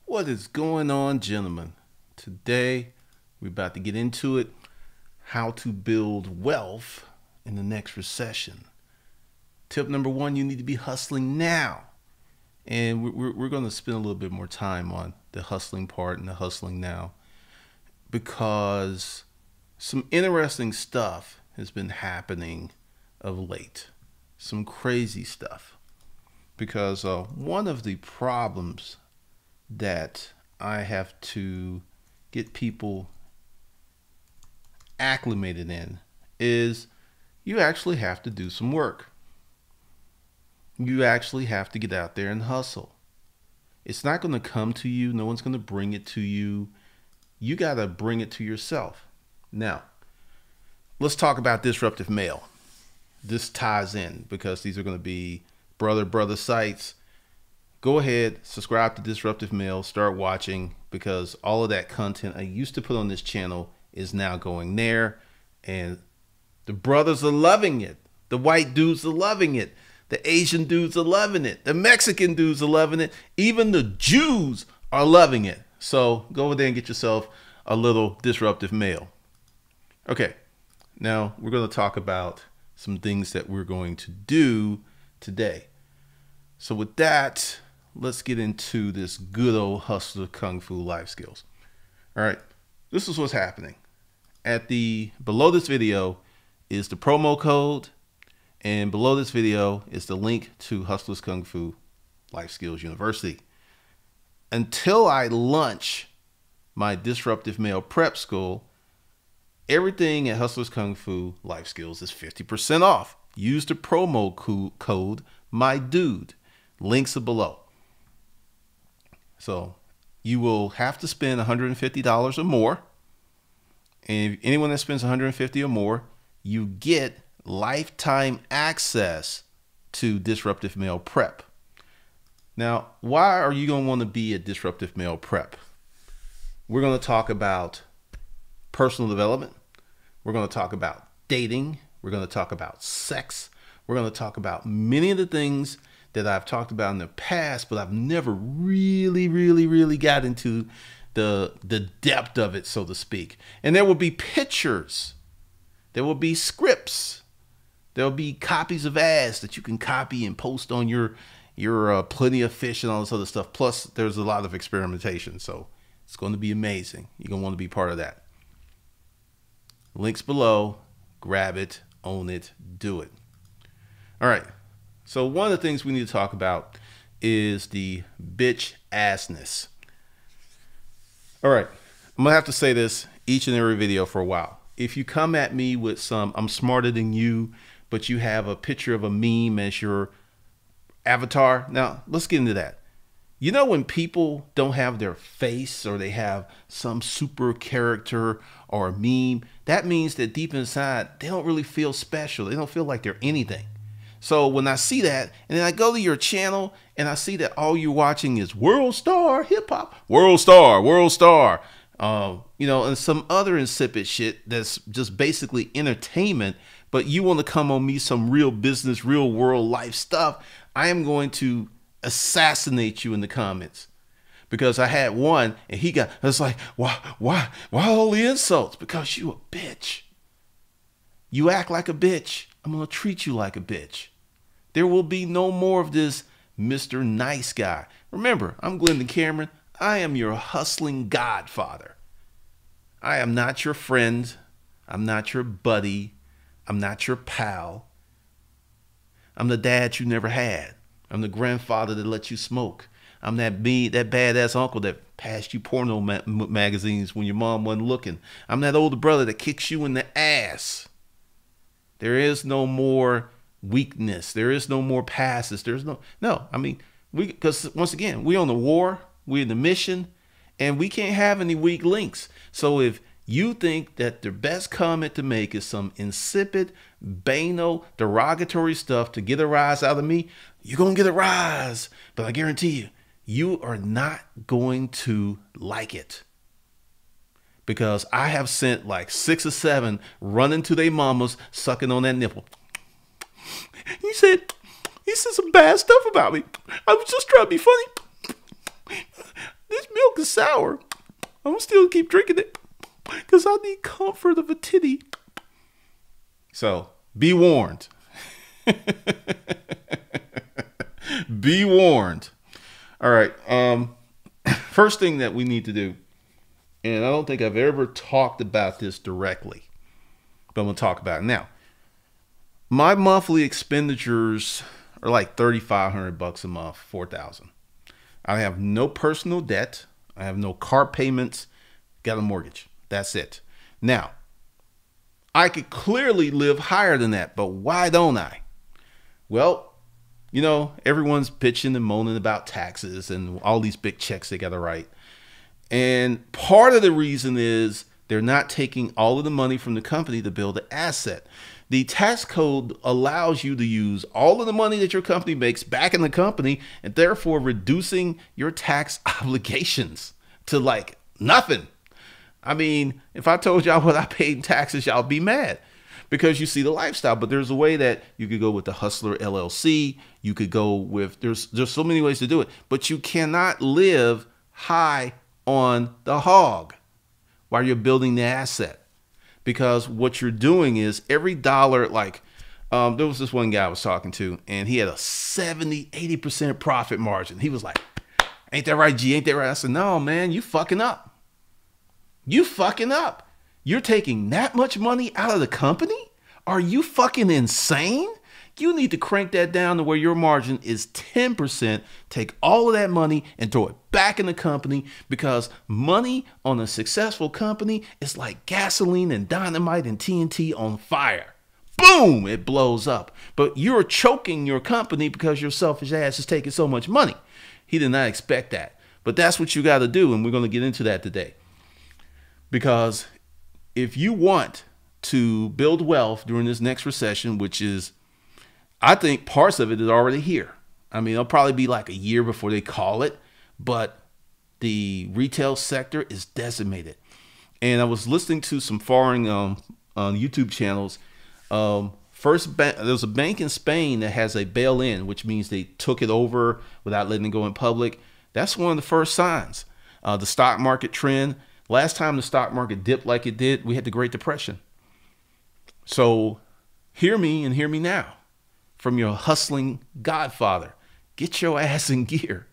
What is going on, gentlemen? Today, we're about to get into it. How to build wealth in the next recession. Tip number one, you need to be hustling now. And we're going to spend a little bit more time on the hustling part and the hustling now, because some interesting stuff has been happening of late. Some crazy stuff. Because one of the problems that I have to get people acclimated in is you actually have to do some work. You actually have to get out there and hustle. It's not going to come to you. No one's going to bring it to you. You got to bring it to yourself. Now, let's talk about disruptive mail. This ties in because these are going to be brother sites. Go ahead, subscribe to Disruptive Mail, start watching, because all of that content I used to put on this channel is now going there, and the brothers are loving it. The white dudes are loving it. The Asian dudes are loving it. The Mexican dudes are loving it. Even the Jews are loving it. So go over there and get yourself a little Disruptive Mail. Okay, now we're going to talk about some things that we're going to do today. So with that, let's get into this good old hustler kung fu life skills. All right, this is what's happening. Below this video is the promo code, and below this video is the link to Hustlers Kung Fu Life Skills University. Until I launch my Disruptive Mail Prep School, everything at Hustlers Kung Fu Life Skills is 50% off. Use the promo code MyDude. Links are below. So you will have to spend $150 or more. And if anyone that spends $150 or more, you get lifetime access to Disruptive Mail Prep. Now, why are you going to want to be a Disruptive Mail Prep? We're going to talk about personal development. We're going to talk about dating. We're going to talk about sex. We're going to talk about many of the things that I've talked about in the past, but I've never really got into the depth of it, so to speak. And there will be pictures. There will be scripts. There will be copies of ads that you can copy and post on your Plenty of Fish and all this other stuff. Plus, there's a lot of experimentation. So it's going to be amazing. You're going to want to be part of that. Links below. Grab it, own it, do it. All right. So one of the things we need to talk about is the bitch assness. All right. I'm going to have to say this each and every video for a while. If you come at me with some, I'm smarter than you, but you have a picture of a meme as your avatar. Now, let's get into that. You know, when people don't have their face or they have some super character or a meme, that means that deep inside, they don't really feel special. They don't feel like they're anything. So when I see that, and then I go to your channel and I see that all you're watching is World Star Hip Hop, World Star, and some other insipid shit that's just basically entertainment, but you want to come on me some real business, real world life stuff, I am going to assassinate you in the comments. Because I had one and it's like, why all the insults? Because you a bitch. You act like a bitch, I'm going to treat you like a bitch. There will be no more of this Mr. Nice Guy. Remember, I'm Glendon Cameron. I am your hustling godfather. I am not your friend. I'm not your buddy. I'm not your pal. I'm the dad you never had. I'm the grandfather that let you smoke. I'm that badass uncle that passed you porno magazines when your mom wasn't looking. I'm that older brother that kicks you in the ass. There is no more weakness. There is no more passes. Because once again, we're on the war, we're in the mission, and we can't have any weak links. So if you think that the best comment to make is some insipid, banal, derogatory stuff to get a rise out of me, you're going to get a rise. But I guarantee you, you are not going to like it. Because I have sent like 6 or 7 running to their mamas, sucking on that nipple. He said some bad stuff about me. I was just trying to be funny. This milk is sour. I'm gonna still keep drinking it because I need comfort of a titty. So be warned. Be warned. All right. First thing that we need to do, and I don't think I've ever talked about this directly, but I'm gonna talk about it now. My monthly expenditures are like $3,500 a month, $4,000. I have no personal debt. I have no car payments. Got a mortgage. That's it. Now, I could clearly live higher than that, but why don't I? Well, you know, everyone's bitching and moaning about taxes and all these big checks they got to write. And part of the reason is they're not taking all of the money from the company to build an asset. The tax code allows you to use all of the money that your company makes back in the company, and therefore reducing your tax obligations to like nothing. I mean, if I told y'all what I paid in taxes, y'all be mad because you see the lifestyle. But there's a way that you could go with the Hustler LLC. You could go with, there's so many ways to do it, but you cannot live high on the hog while you're building the asset. Because what you're doing is every dollar, like there was this one guy I was talking to, and he had a 70-80% profit margin. He was like, ain't that right, G? Ain't that right? I said, no, man, you fucking up. You fucking up. You're taking that much money out of the company? Are you fucking insane? You need to crank that down to where your margin is 10%. Take all of that money and throw it back in the company, because money on a successful company is like gasoline and dynamite and TNT on fire. Boom, it blows up. But you're choking your company because your selfish ass is taking so much money. He did not expect that. But that's what you got to do, and we're going to get into that today. Because if you want to build wealth during this next recession, which is, I think parts of it is already here. I mean, it'll probably be like a year before they call it, but the retail sector is decimated. And I was listening to some foreign on YouTube channels. There's a bank in Spain that has a bail-in, which means they took it over without letting it go in public. That's one of the first signs. The stock market trend. Last time the stock market dipped like it did, we had the Great Depression. So hear me and hear me now. From your hustling godfather, get your ass in gear.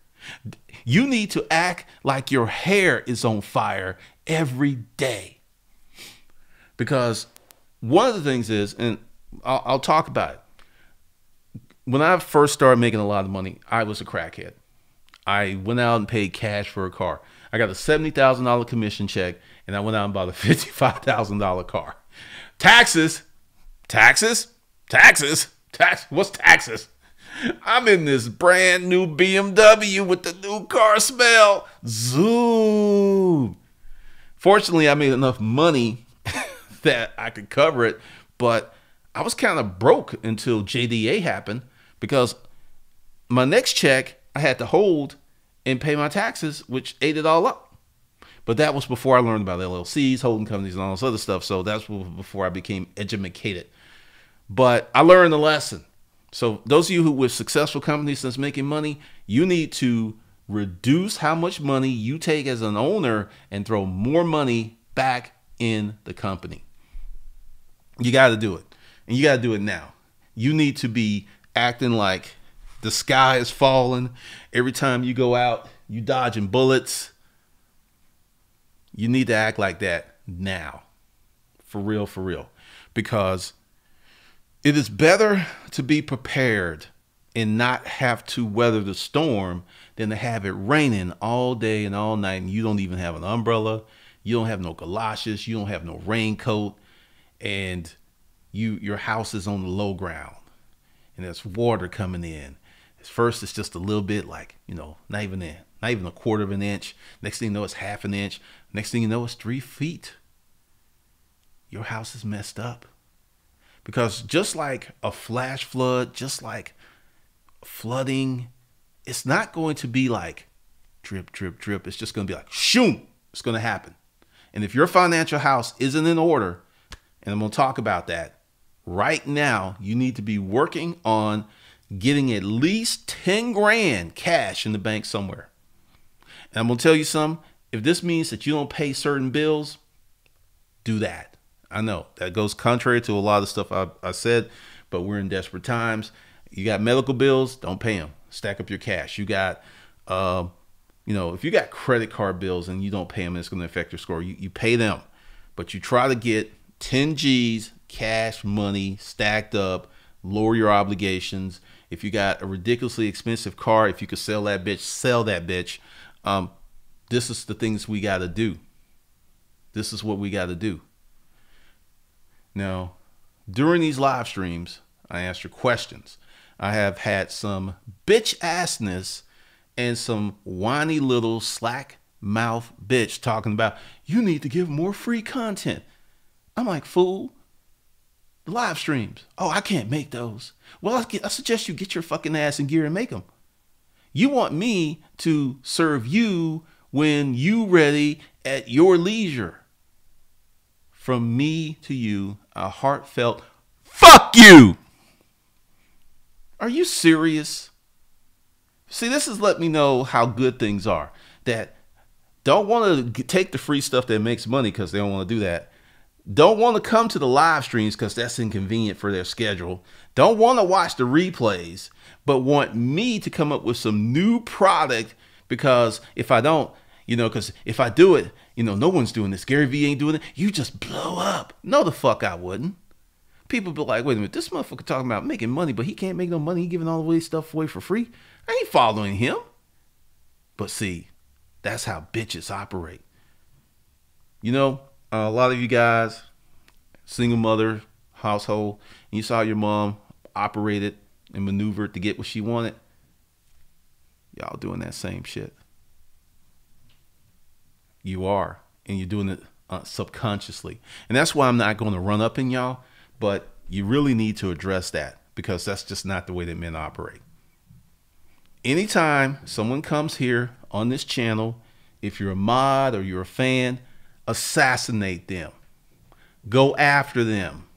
You need to act like your hair is on fire every day. Because one of the things is, and I'll talk about it. When I first started making a lot of money, I was a crackhead. I went out and paid cash for a car. I got a $70,000 commission check, and I went out and bought a $55,000 car. Taxes. What's taxes? I'm in this brand new BMW with the new car smell. Zoom. Fortunately, I made enough money that I could cover it, but I was kind of broke until JDA happened, because my next check I had to hold and pay my taxes, which ate it all up. But that was before I learned about LLCs, holding companies, and all this other stuff. So that's before I became educated. But I learned the lesson. So those of you who with successful companies that's making money, you need to reduce how much money you take as an owner and throw more money back in the company. You got to do it. And you got to do it now. You need to be acting like the sky is falling. Every time you go out, you dodging bullets. You need to act like that now. For real, for real. Because it is better to be prepared and not have to weather the storm than to have it raining all day and all night, and you don't even have an umbrella. You don't have no galoshes. You don't have no raincoat. And your house is on the low ground. And there's water coming in. At first, it's just a little bit, like, not even a quarter of an inch. Next thing you know, it's half an inch. Next thing you know, it's 3 feet. Your house is messed up. Because just like a flash flood, just like flooding, it's not going to be like drip, drip, drip. It's just going to be like, shoom, it's going to happen. And if your financial house isn't in order, and I'm going to talk about that, right now, you need to be working on getting at least 10 grand cash in the bank somewhere. And I'm going to tell you something, If this means that you don't pay certain bills, do that. I know that goes contrary to a lot of stuff I said, but we're in desperate times. You got medical bills, don't pay them. Stack up your cash. You got, if you got credit card bills and you don't pay them, it's going to affect your score. You pay them, but you try to get 10 G's cash money stacked up, lower your obligations. If you got a ridiculously expensive car, if you could sell that bitch, sell that bitch. This is the things we got to do. This is what we got to do. Now, during these live streams, I answer questions. I have had some bitch assness and some whiny little slack mouth bitch talking about, you need to give more free content. I'm like, fool, live streams. Oh, I can't make those. Well, I suggest you get your fucking ass in gear and make them. You want me to serve you when you ready at your leisure. From me to you, a heartfelt fuck you. Are you serious? See, this has let me know how good things are. That don't want to take the free stuff that makes money because they don't want to do that. Don't want to come to the live streams because that's inconvenient for their schedule. Don't want to watch the replays, but want me to come up with some new product because if I don't, because if I do it, no one's doing this. Gary Vee ain't doing it. You just blow up. No, the fuck I wouldn't. People be like, wait a minute, this motherfucker talking about making money, but he can't make no money. He giving all the way stuff away for free. I ain't following him. But see, that's how bitches operate. A lot of you guys, single mother, household, and you saw your mom operated and maneuvered to get what she wanted. Y'all doing that same shit. You are, and you're doing it subconsciously. And that's why I'm not going to run up in y'all, but you really need to address that because that's just not the way that men operate. Anytime someone comes here on this channel, if you're a mod or you're a fan, assassinate them. Go after them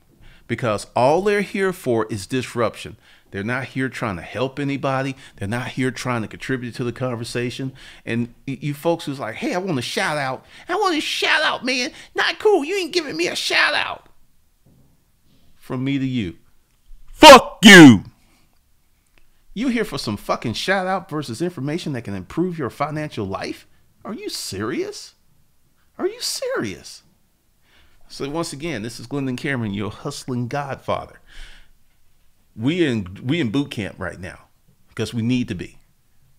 because all they're here for is disruption. They're not here trying to help anybody. They're not here trying to contribute to the conversation. And you folks who's like, hey, I want a shout out. I want a shout out, man. Not cool. You ain't giving me a shout out. From me to you. Fuck you. You here for some fucking shout out versus information that can improve your financial life? Are you serious? Are you serious? So once again, this is Glendon Cameron, your hustling godfather. We in boot camp right now because we need to be.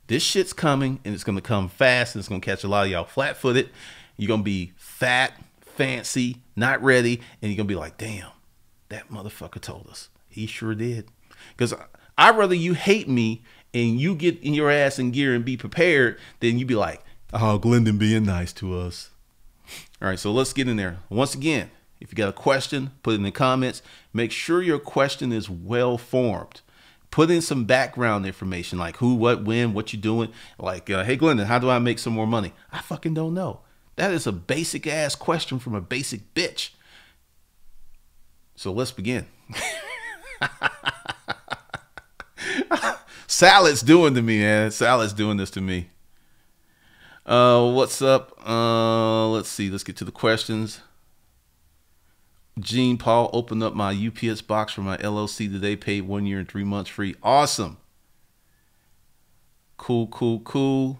This shit's coming and it's going to come fast and it's going to catch a lot of y'all flat-footed. You're going to be fat, fancy, not ready, and you're going to be like, damn, that motherfucker told us. He sure did. Because I'd rather you hate me and you get in your ass in gear and be prepared than you be like, oh, Glendon being nice to us. All right, so let's get in there. Once again, if you got a question, put it in the comments. Make sure your question is well formed. Put in some background information like who, what, when, what you doing. Like, hey, Glendon, how do I make some more money? I fucking don't know. That is a basic ass question from a basic bitch. So let's begin. Salad's doing to me, man. Salad's doing this to me. What's up? Let's see. Let's get to the questions. Gene Paul opened up my UPS box for my LLC today. Paid 1 year and 3 months free. Awesome. Cool, cool, cool.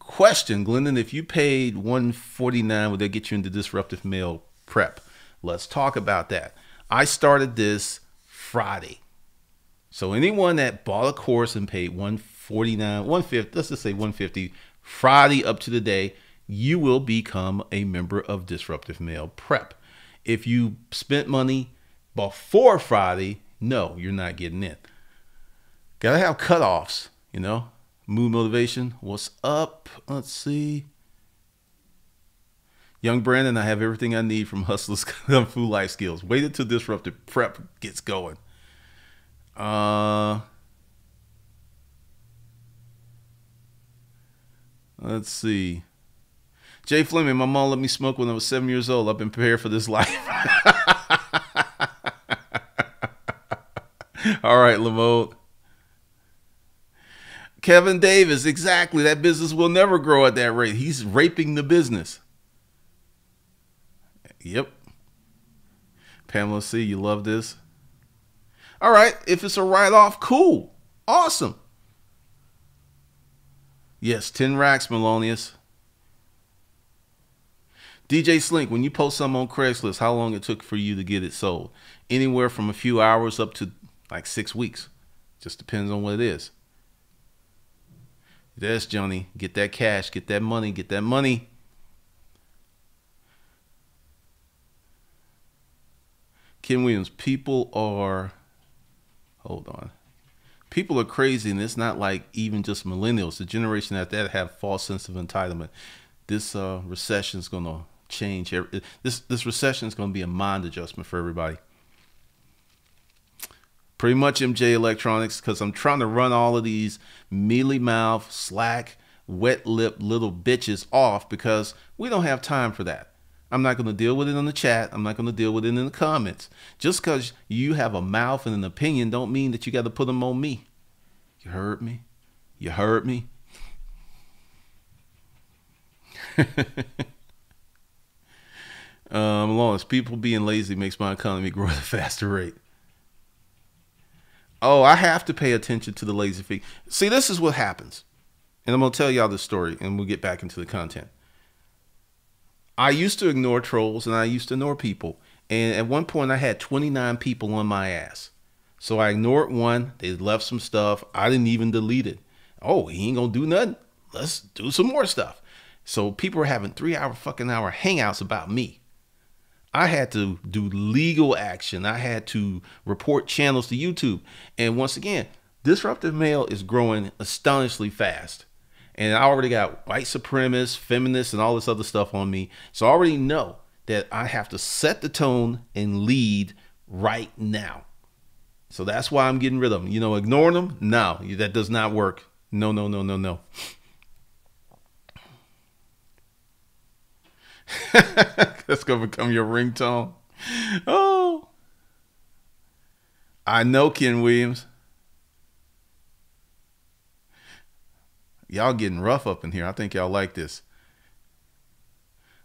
Question, Glendon, if you paid $149, would that get you into disruptive mail prep? Let's talk about that. I started this Friday. So anyone that bought a course and paid $149, $150, let's just say $150 Friday up to the day, you will become a member of Disruptive Mail Prep. If you spent money before Friday, no, you're not getting in. Gotta have cutoffs, Mood motivation. What's up? Let's see. Young Brandon, I have everything I need from Hustlers Kung Fu Life Skills. Wait until Disruptive Prep gets going. Let's see. Jay Fleming, my mom let me smoke when I was 7 years old. I've been prepared for this life. All right, Lamode. Kevin Davis, exactly. That business will never grow at that rate. He's raping the business. Yep. Pamela C., you love this? All right. If it's a write-off, cool. Awesome. Yes, 10 racks, Melonius. DJ Slink, when you post something on Craigslist, how long it took for you to get it sold? Anywhere from a few hours up to like 6 weeks. Just depends on what it is. Yes, Johnny. Get that cash. Get that money. Get that money. Ken Williams, people are, hold on. People are crazy, and it's not like even just millennials. The generation after that have false sense of entitlement. This recession is going to change. This recession is going to be a mind adjustment for everybody. Pretty much MJ Electronics, because I'm trying to run all of these mealy mouth, slack, wet lip little bitches off because we don't have time for that. I'm not going to deal with it on the chat. I'm not going to deal with it in the comments. Just because you have a mouth and an opinion don't mean that you got to put them on me. You heard me? You heard me? Lawrence, people being lazy makes my economy grow at a faster rate. Oh, I have to pay attention to the lazy fee. See, this is what happens. And I'm going to tell y'all this story and we'll get back into the content. I used to ignore trolls and I used to ignore people. And at one point I had 29 people on my ass. So I ignored one. They left some stuff. I didn't even delete it. Oh, he ain't going to do nothing. Let's do some more stuff. So people were having 3-hour hangouts about me. I had to do legal action. I had to report channels to YouTube. And once again, disruptive mail is growing astonishingly fast. And I already got white supremacists, feminists, and all this other stuff on me. So I already know that I have to set the tone and lead right now. So that's why I'm getting rid of them. You know, ignoring them? No, that does not work. No, no, no, no, no. That's going to become your ringtone. Oh, I know, Ken Williams. Y'all getting rough up in here. I think y'all like this.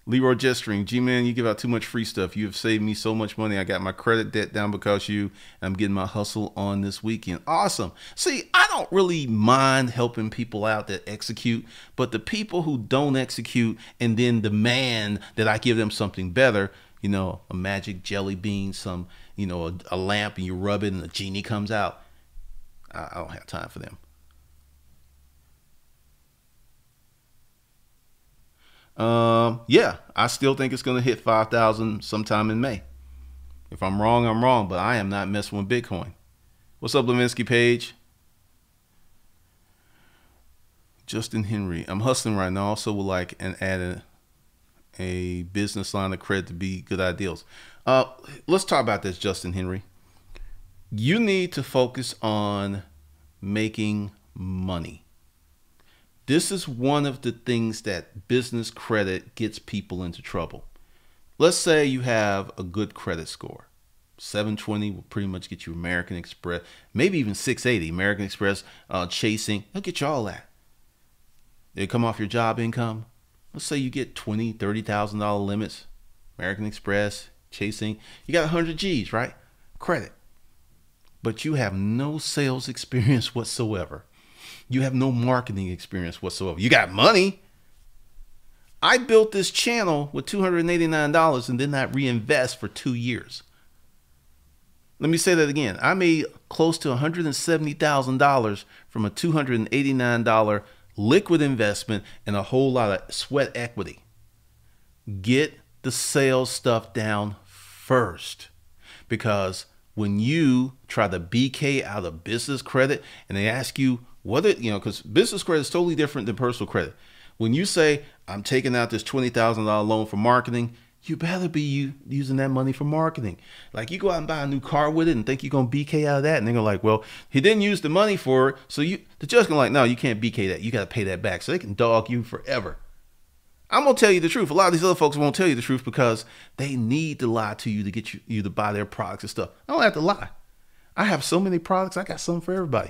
Leroy Gesturing, G-Man, you give out too much free stuff. You have saved me so much money. I got my credit debt down because you. I'm getting my hustle on this weekend. Awesome. See, I don't really mind helping people out that execute, but the people who don't execute and then demand that I give them something better, you know, a magic jelly bean, some, you know, a lamp and you rub it and the genie comes out. I don't have time for them. Yeah, I still think it's going to hit 5,000 sometime in May. If I'm wrong, I'm wrong, but I am not messing with Bitcoin. What's up, Levinsky Page? Justin Henry, I'm hustling right now. Also would like and add a business line of credit to be good ideals. Let's talk about this, Justin Henry. You need to focus on making money. This is one of the things that business credit gets people into trouble. Let's say you have a good credit score. 720 will pretty much get you American Express, maybe even 680. American Express, Chasing, they'll get you all that. They come off your job income. Let's say you get $20,000, $30,000 limits. American Express, Chasing, you got 100 G's, right? Credit. But you have no sales experience whatsoever. You have no marketing experience whatsoever. You got money. I built this channel with $289 and did not reinvest for 2 years. Let me say that again. I made close to $170,000 from a $289 liquid investment and a whole lot of sweat equity. Get the sales stuff down first, because when you try to BK out of business credit and they ask you whether, you know, because business credit is totally different than personal credit. When you say, I'm taking out this $20,000 loan for marketing, you better be using that money for marketing. Like, you go out and buy a new car with it and think you're going to BK out of that. And they're going to like, well, he didn't use the money for it. So the judge going to like, no, you can't BK that. You got to pay that back. So they can dog you forever. I'm going to tell you the truth. A lot of these other folks won't tell you the truth because they need to lie to you to get you to buy their products and stuff. I don't have to lie. I have so many products. I got something for everybody.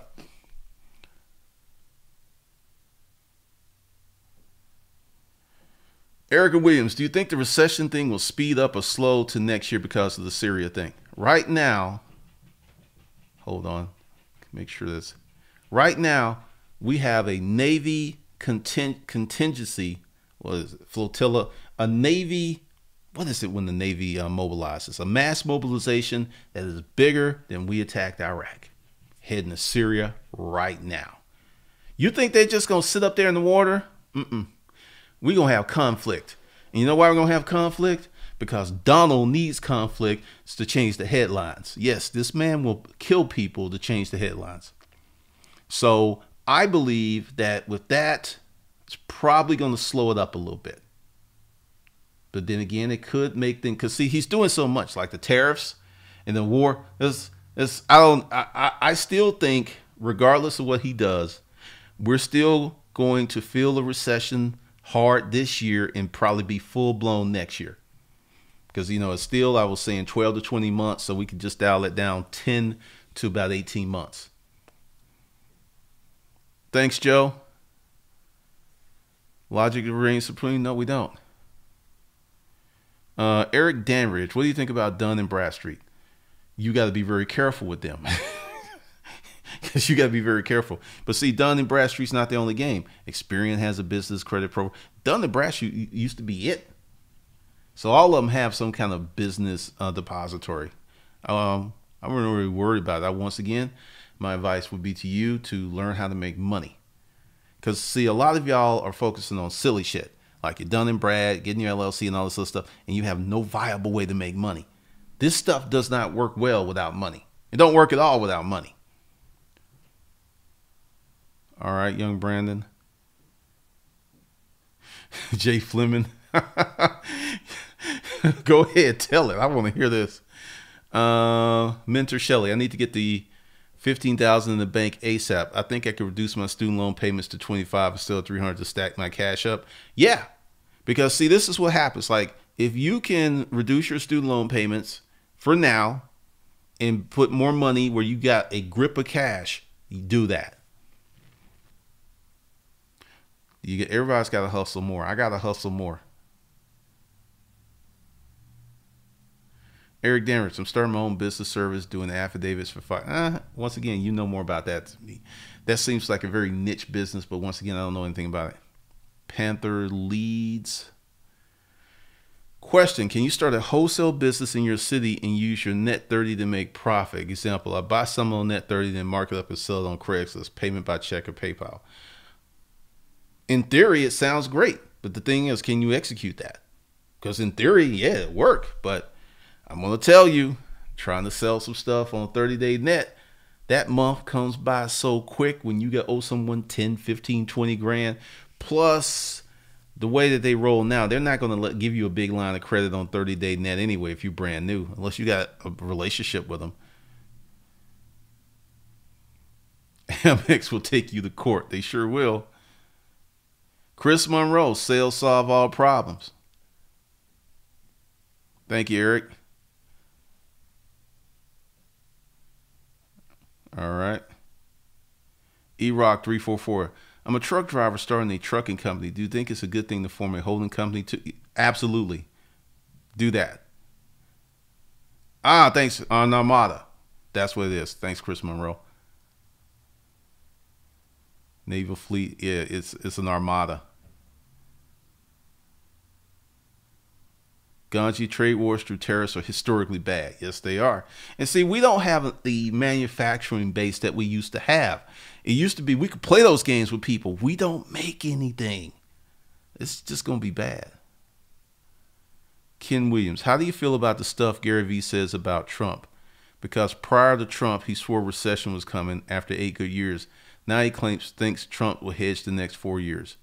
Erica Williams, do you think the recession thing will speed up or slow to next year because of the Syria thing? Right now, hold on, make sure this. Right now, we have a Navy contingency, what is it, flotilla, a Navy, what is it when the Navy mobilizes? A mass mobilization that is bigger than we attacked Iraq, heading to Syria right now. You think they're just going to sit up there in the water? We're going to have conflict. And you know why we're going to have conflict? Because Donald needs conflict to change the headlines. Yes, this man will kill people to change the headlines. So I believe that with that, it's probably going to slow it up a little bit. But then again, it could make things, because see, he's doing so much, like the tariffs and the war. I still think, regardless of what he does, we're still going to feel a recession hard this year and probably be full blown next year. Because, you know, it's still, I was saying 12 to 20 months. So we could just dial it down 10 to about 18 months. Thanks, Joe. Logic reigns supreme. No, we don't. Eric Danridge, what do you think about Dun and Bradstreet? You got to be very careful with them. Because you got to be very careful. But see, Dun and Bradstreet's not the only game. Experian has a business credit program. Dun and Bradstreet used to be it. So all of them have some kind of business depository. I'm not really worried about that. Once again, my advice would be to you to learn how to make money. Because see, a lot of y'all are focusing on silly shit. Like you're Dun and Brad, getting your LLC and all this other stuff, and you have no viable way to make money. This stuff does not work well without money. It don't work at all without money. All right, young Brandon. Jay Fleming. Go ahead, tell it. I want to hear this. Mentor Shelley, I need to get the $15,000 in the bank ASAP. I think I could reduce my student loan payments to 25 and still 300 to stack my cash up. Yeah, because see, this is what happens. Like if you can reduce your student loan payments for now and put more money where you got a grip of cash, you do that. Everybody's got to hustle more. I got to hustle more. Eric Danvers, I'm starting my own business service, doing affidavits for fire. Once again, you know more about that to me. That seems like a very niche business, but once again, I don't know anything about it. Panther Leads. Question, can you start a wholesale business in your city and use your net 30 to make profit? Example, I buy some on net 30, then mark it up and sell it on Craigslist, payment by check or PayPal. In theory, it sounds great, but the thing is, can you execute that? Because in theory, yeah, it work, but I'm going to tell you, trying to sell some stuff on a 30-day net, that month comes by so quick when you owe someone 10, 15, 20 grand. Plus, the way that they roll now, they're not going to give you a big line of credit on 30-day net anyway if you're brand new, unless you got a relationship with them. Amex will take you to court. They sure will. Chris Monroe, sales solve all problems. Thank you, Eric. All right. E-Rock 344. I'm a truck driver starting a trucking company. Do you think it's a good thing to form a holding company? Absolutely. Do that. Thanks. On Armada. That's what it is. Thanks, Chris Monroe. Naval Fleet. Yeah, it's an armada. Ganji, trade wars through tariffs are historically bad. Yes, they are. And see, we don't have the manufacturing base that we used to have. It used to be we could play those games with people. We don't make anything. It's just going to be bad. Ken Williams, how do you feel about the stuff Gary Vee says about Trump? Because prior to Trump, he swore recession was coming after 8 good years. Now he thinks Trump will hedge the next 4 years.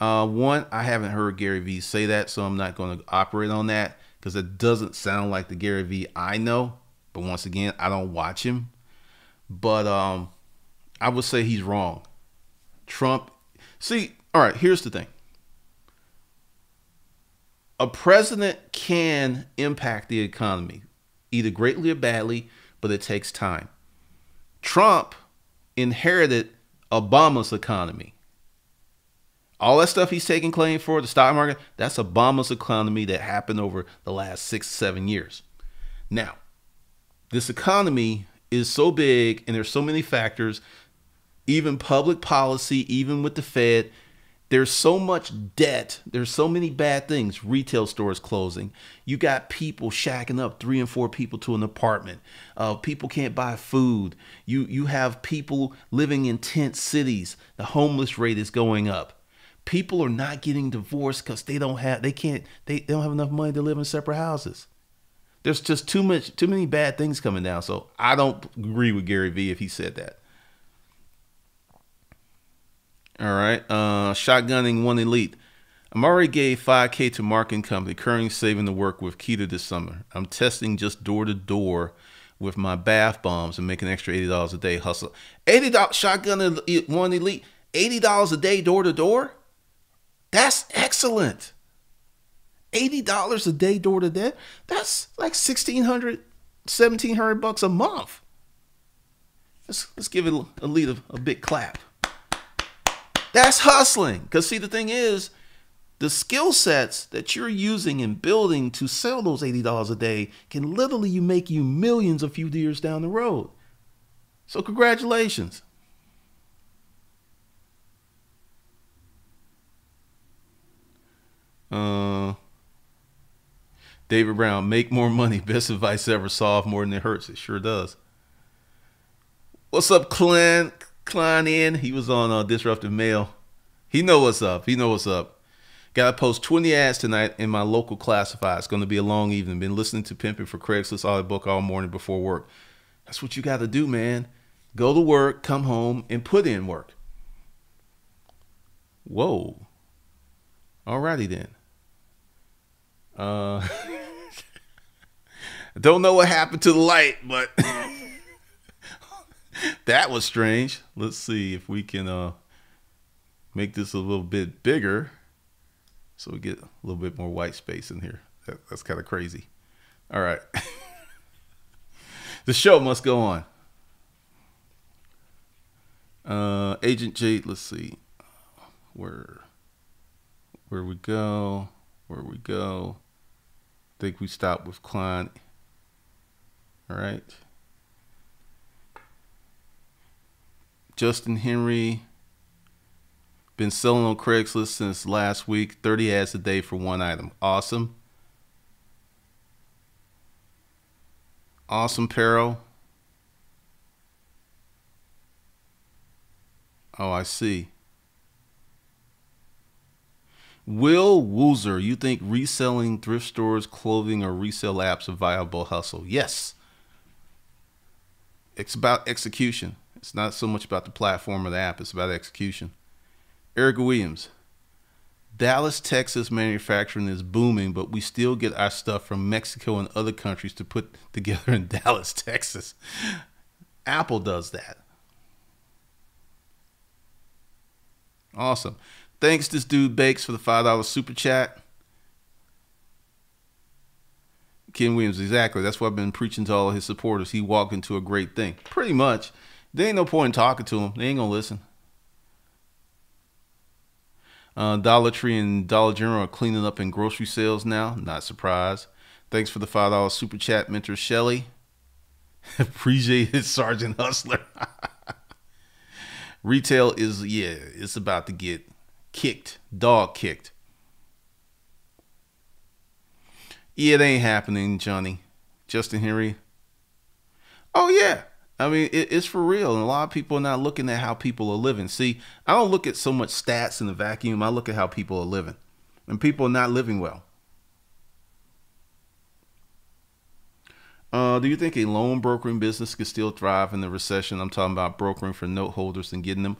One, I haven't heard Gary Vee say that, so I'm not going to operate on that because it doesn't sound like the Gary Vee I know. But once again, I don't watch him. But I would say he's wrong. Trump, see, all right, here's the thing. A president can impact the economy, either greatly or badly, but it takes time. Trump inherited Obama's economy. All that stuff he's taking claim for, the stock market, that's Obama's economy that happened over the last 6-7 years. Now, this economy is so big and there's so many factors, even public policy, even with the Fed. There's so much debt. There's so many bad things. Retail stores closing. You got people shacking up 3 and 4 people to an apartment. People can't buy food. You have people living in tent cities. The homeless rate is going up. People are not getting divorced because they don't have enough money to live in separate houses. There's just too many bad things coming down. So I don't agree with Gary Vee if he said that. All right. Shotgunning one elite. I'm already gave $5K to marketing company, currently saving to work with Keto this summer. I'm testing just door to door with my bath bombs and making extra $80 a day hustle. $80 shotgun one elite, $80 a day door to door. That's excellent. $80 a day door to door. That's like $1,600, $1,700 a month. Let's give it a big clap. That's hustling. Because see, the thing is, the skill sets that you're using and building to sell those $80 a day can literally make you millions a few years down the road. So congratulations. David Brown, make more money. Best advice ever. Solve more than it hurts. It sure does. What's up, Klein in? He was on Disruptive Mail. He know what's up. He know what's up. Got to post 20 ads tonight in my local classified. It's going to be a long evening. Been listening to Pimping for Craigslist audiobook all morning before work. That's what you got to do, man. Go to work, come home, and put in work. Whoa. Alrighty then. I don't know what happened to the light, but that was strange. Let's see if we can make this a little bit bigger so we get a little bit more white space in here. That's kind of crazy. All right. The show must go on. Agent Jade, let's see. Where we go. I think we stopped with Klein. All right. Justin Henry. Been selling on Craigslist since last week. 30 ads a day for one item. Awesome. Awesome, Peril. Oh, I see. Will Woozer, you think reselling thrift stores, clothing, or resale apps a viable hustle? Yes. It's about execution. It's not so much about the platform or the app. It's about execution. Eric Williams. Dallas, Texas manufacturing is booming, but we still get our stuff from Mexico and other countries to put together in Dallas, Texas. Apple does that. Awesome. Thanks, this dude Bakes, for the $5 super chat. Ken Williams, exactly. That's what I've been preaching to all of his supporters. He walked into a great thing. Pretty much. There ain't no point in talking to him. They ain't going to listen. Dollar Tree and Dollar General are cleaning up in grocery sales now. Not surprised. Thanks for the $5 super chat, Mentor Shelley. Appreciate it, Sergeant Hustler. Retail is, yeah, it's about to get kicked, dog kicked. Yeah, it ain't happening, Johnny. Justin Henry. Oh, yeah. I mean, it's for real. And a lot of people are not looking at how people are living. See, I don't look at so much stats in the vacuum. I look at how people are living. And people are not living well. Do you think a loan brokering business could still thrive in the recession? I'm talking about brokering for note holders and getting them.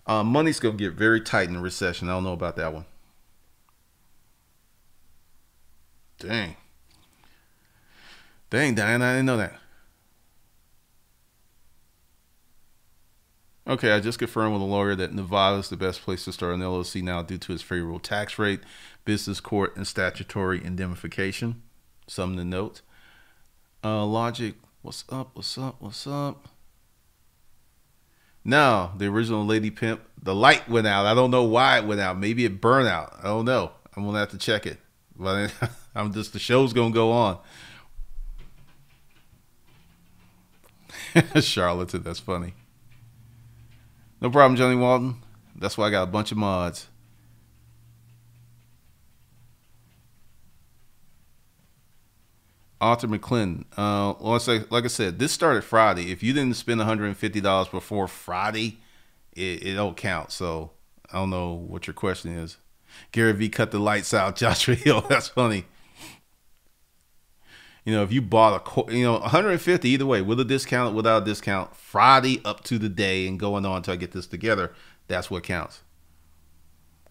Money's going to get very tight in the recession. I don't know about that one. Dang. Dang, Diane, I didn't know that. Okay, I just confirmed with a lawyer that Nevada is the best place to start an LLC now due to its favorable tax rate, business court, and statutory indemnification. Something to note. Logic, what's up? No, the original Lady Pimp, the light went out. I don't know why it went out. Maybe it burned out. I don't know. I'm gonna have to check it. But I'm just the show's gonna go on. Charlatan, that's funny. No problem, Johnny Walton. That's why I got a bunch of mods. Arthur McClendon. Like I said, this started Friday. If you didn't spend $150 before Friday, it don't count. So I don't know what your question is. Gary V cut the lights out. Joshua Hill. That's funny. You know, if you bought a, 150 either way, with a discount, without a discount, Friday up to the day and going on until I get this together, that's what counts.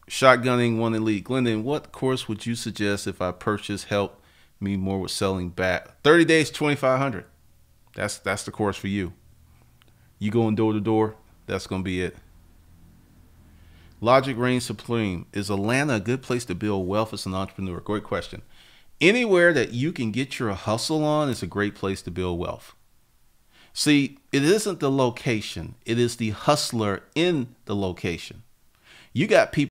Shotgunning one elite. Glendon, what course would you suggest if I purchase help me more with selling back? 30 days, 2,500. That's the course for you. You going door to door, that's gonna be it. Logic reigns supreme. Is Atlanta a good place to build wealth as an entrepreneur? Great question. Anywhere that you can get your hustle on is a great place to build wealth. See, it isn't the location. It is the hustler in the location. You got people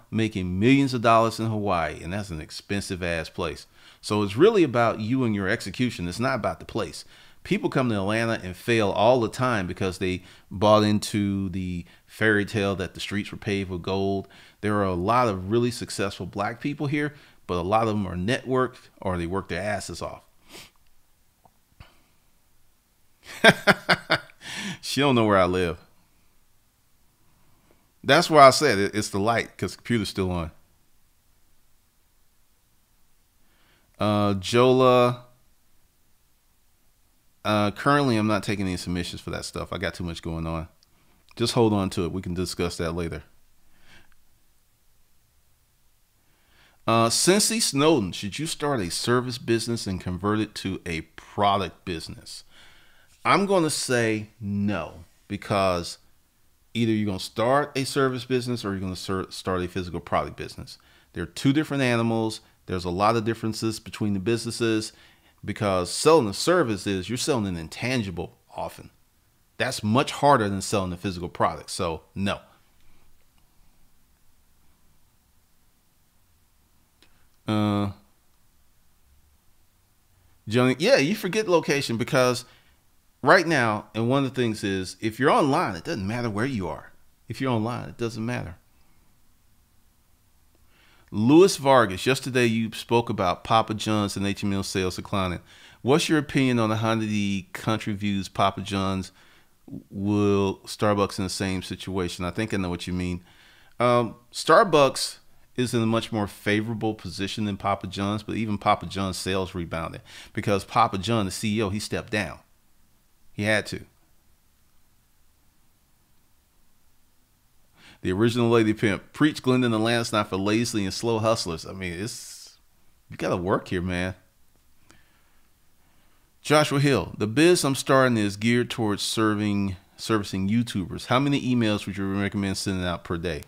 making millions of dollars in Hawaii, and that's an expensive ass place. So it's really about you and your execution. It's not about the place. People come to Atlanta and fail all the time because they bought into the fairy tale that the streets were paved with gold. There are a lot of really successful black people here, but a lot of them are networked or they work their asses off. She don't know where I live. That's why I said it's the light, because the computer's still on. Jola. Currently, I'm not taking any submissions for that stuff. I got too much going on. Just hold on to it. We can discuss that later. Cincy Snowden, should you start a service business and convert it to a product business? I'm going to say no, because either you're going to start a service business or you're going to start a physical product business. They're two different animals. There's a lot of differences between the businesses, because selling a service is you're selling an intangible often. That's much harder than selling a physical product. So no. Johnny, yeah, you forget location, because right now, and one of the things is, if you're online, it doesn't matter where you are. If you're online, it doesn't matter. Louis Vargas, yesterday you spoke about Papa John's and HML sales declining. What's your opinion on how the country views Papa John's? Will Starbucks in the same situation? I think I know what you mean. Starbucks is in a much more favorable position than Papa John's, but even Papa John's sales rebounded because Papa John, the CEO, he stepped down. He had to. The original Lady Pimp. Preach, Glendon, and Lance, not for lazy and slow hustlers. I mean, you got to work here, man. Joshua Hill. The biz I'm starting is geared towards servicing YouTubers. How many emails would you recommend sending out per day?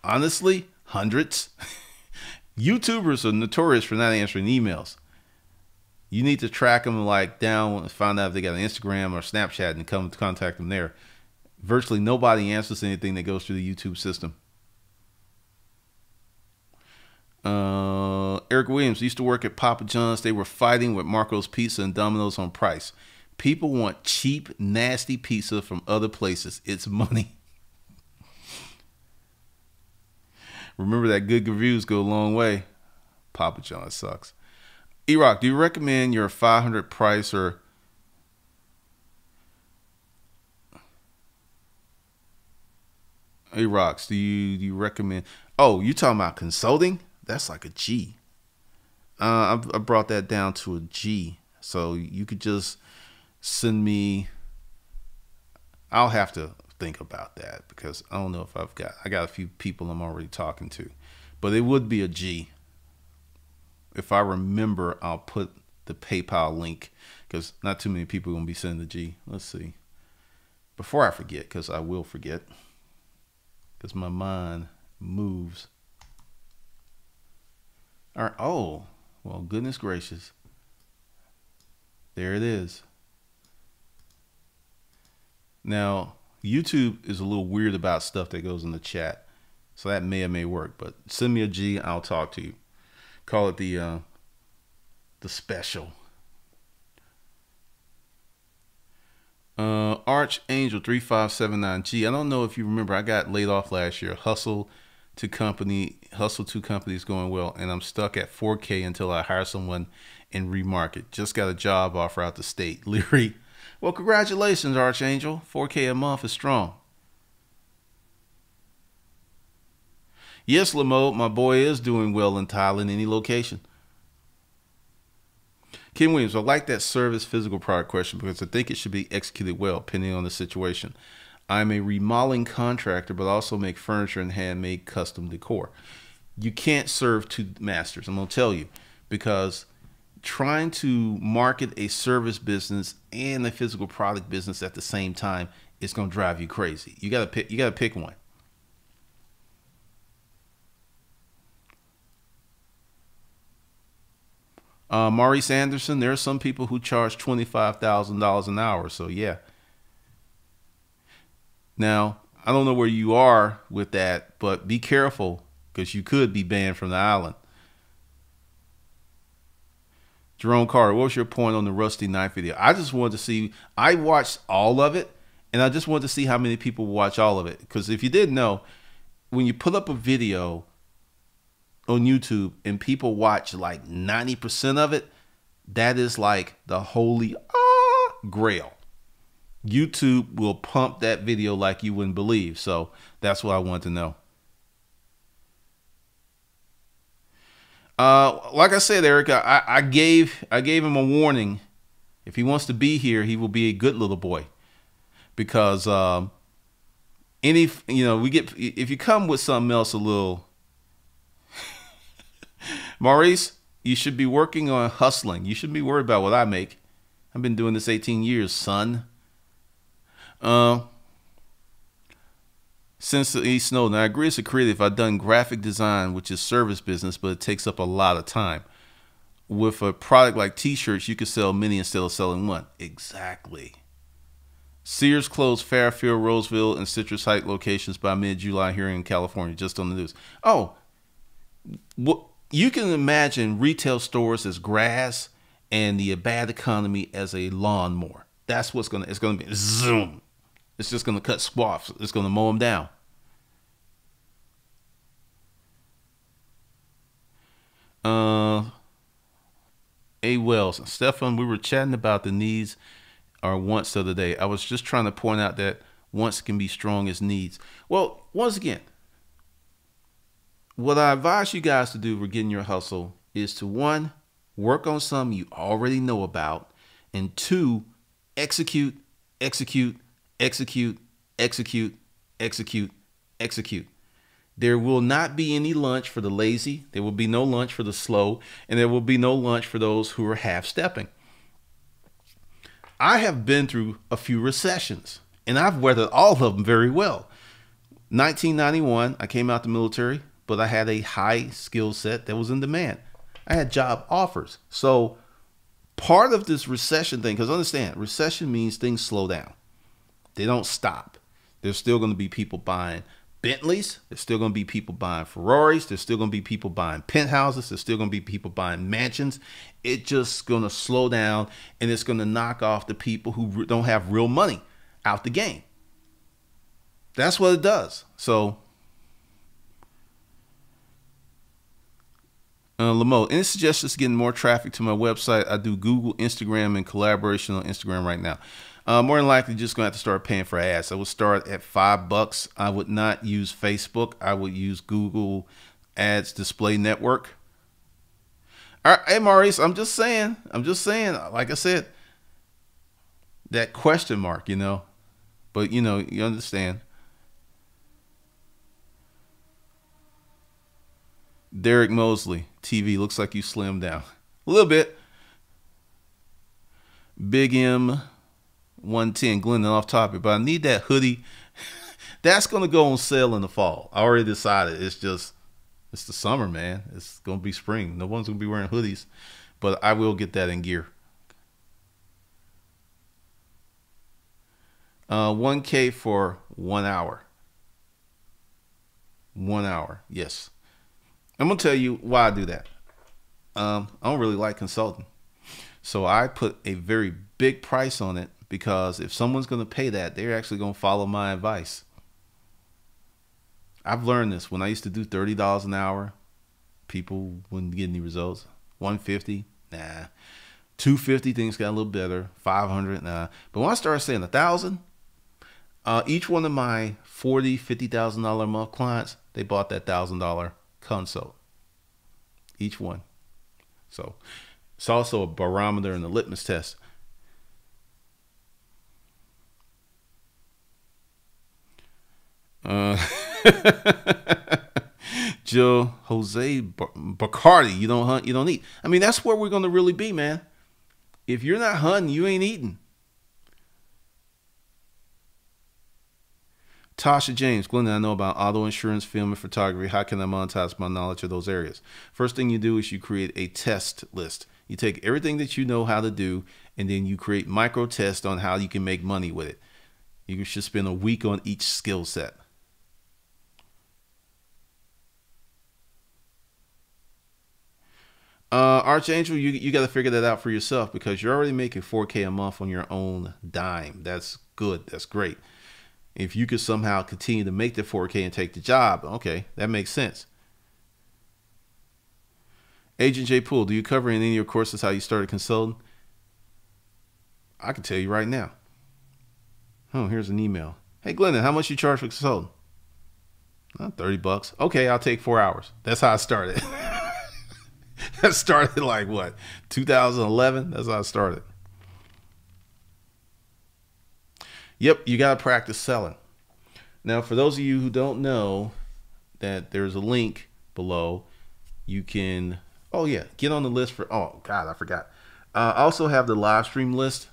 Honestly, hundreds. YouTubers are notorious for not answering emails. You need to track them like down and find out if they got an Instagram or Snapchat and come to contact them there. Virtually nobody answers anything that goes through the YouTube system. Eric Williams used to work at Papa John's. They were fighting with Marco's Pizza and Domino's on price. People want cheap, nasty pizza from other places. It's money. Remember that good reviews go a long way. Papa John's sucks. E-Rock, do you recommend your 500 price or... E-Rocks, do you recommend... Oh, you talking about consulting? That's like a G. I brought that down to a G. So you could just send me... I'll have to think about that because I don't know if I got a few people I'm already talking to. But it would be a G. If I remember, I'll put the PayPal link because not too many people are going to be sending the G. Let's see. Before I forget, because I will forget. Because my mind moves. All right. Oh, well, goodness gracious. There it is. Now, YouTube is a little weird about stuff that goes in the chat. So that may or may work, but send me a G, I'll talk to you. Call it the special. Archangel 3579G. I don't know if you remember, I got laid off last year. Hustle to company is going well, and I'm stuck at 4K until I hire someone and remarket. Just got a job offer out the state. Leary. Well, congratulations, Archangel. 4K a month is strong. Yes, Lamode, my boy is doing well in Thailand, any location. Ken Williams, I like that service physical product question because I think it should be executed well, depending on the situation. I'm a remodeling contractor, but also make furniture and handmade custom decor. You can't serve two masters, I'm going to tell you, because trying to market a service business and a physical product business at the same time is going to drive you crazy. You got to pick one. Maurice Anderson, there are some people who charge $25,000 an hour. So yeah. Now, I don't know where you are with that, but be careful because you could be banned from the island. Jerome Carter, what was your point on the Rusty Knife video? I just wanted to see, I watched all of it, and I just wanted to see how many people watch all of it. Because if you didn't know, when you put up a video on YouTube and people watch like 90% of it, that is like the holy grail. YouTube will pump that video like you wouldn't believe. So that's what I want to know. Like I said, Erica, I gave him a warning. If he wants to be here, he will be a good little boy, because if you come with something else a little, Maurice, you should be working on hustling. You shouldn't be worried about what I make. I've been doing this 18 years, son. Since the East Snowden, I agree as a creative. I've done graphic design, which is service business, but it takes up a lot of time. With a product like t-shirts, you could sell many instead of selling one. Exactly. Sears closed Fairfield, Roseville, and Citrus Heights locations by mid-July here in California, just on the news. Oh, what? You can imagine retail stores as grass and the bad economy as a lawnmower. That's what's it's going to be zoom. It's just going to cut swaths. It's going to mow them down. A. Wells, Stefan, we were chatting about the needs or wants the other day. I was just trying to point out that wants can be strong as needs. Well, once again, what I advise you guys to do for getting your hustle is to, one, work on something you already know about, and two, execute, execute, execute, execute, execute, execute. There will not be any lunch for the lazy. There will be no lunch for the slow, and there will be no lunch for those who are half-stepping. I have been through a few recessions, and I've weathered all of them very well. 1991, I came out the military, but I had a high skill set that was in demand. I had job offers. So part of this recession thing, because understand, recession means things slow down. They don't stop. There's still going to be people buying Bentleys. There's still going to be people buying Ferraris. There's still going to be people buying penthouses. There's still going to be people buying mansions. It's just going to slow down, and it's going to knock off the people who don't have real money out the game. That's what it does. So Lamo, any suggestions getting more traffic to my website? I do Google, Instagram, and collaboration on Instagram right now. More than likely, just gonna have to start paying for ads. I would start at $5. I would not use Facebook. I would use Google Ads Display Network. All right, hey Maurice, I'm just saying. Like I said, that question mark, you know, but you know, you understand. Derek Mosley, TV, looks like you slimmed down a little bit. Big M 110, Glendon, off topic, but I need that hoodie. That's going to go on sale in the fall. I already decided. It's the summer, man. It's going to be spring. No one's going to be wearing hoodies, but I will get that in gear. 1K for 1 hour. 1 hour. Yes. I'm going to tell you why I do that. I don't really like consulting. So I put a very big price on it because if someone's going to pay that, they're actually going to follow my advice. I've learned this. When I used to do $30 an hour, people wouldn't get any results. 150, nah. 250, things got a little better. 500, nah. But when I started saying 1,000, each one of my $40,000, $50,000 a month clients, they bought that $1,000 consult. Each one. So it's also a barometer and a litmus test. Jill Jose Bacardi, you don't hunt, you don't eat. I mean, that's where we're going to really be, man. If you're not hunting, you ain't eating. Tasha James, Glendon, I know about auto insurance, film, and photography. How can I monetize my knowledge of those areas? First thing you do is you create a test list. You take everything that you know how to do, and then you create micro tests on how you can make money with it. You should spend a week on each skill set. Archangel, you got to figure that out for yourself because you're already making 4K a month on your own dime. That's good. That's great. If you could somehow continue to make the 4K and take the job, okay, that makes sense. Agent J. Poole, do you cover in any of your courses how you started consulting? I can tell you right now. Oh, here's an email. Hey, Glendon, how much you charge for consulting? $30. Okay, I'll take 4 hours. That's how I started. That started like what? 2011? That's how I started. Yep, you got to practice selling. Now, for those of you who don't know that there's a link below, you can, oh yeah, get on the list for, oh God, I forgot. I also have the live stream list.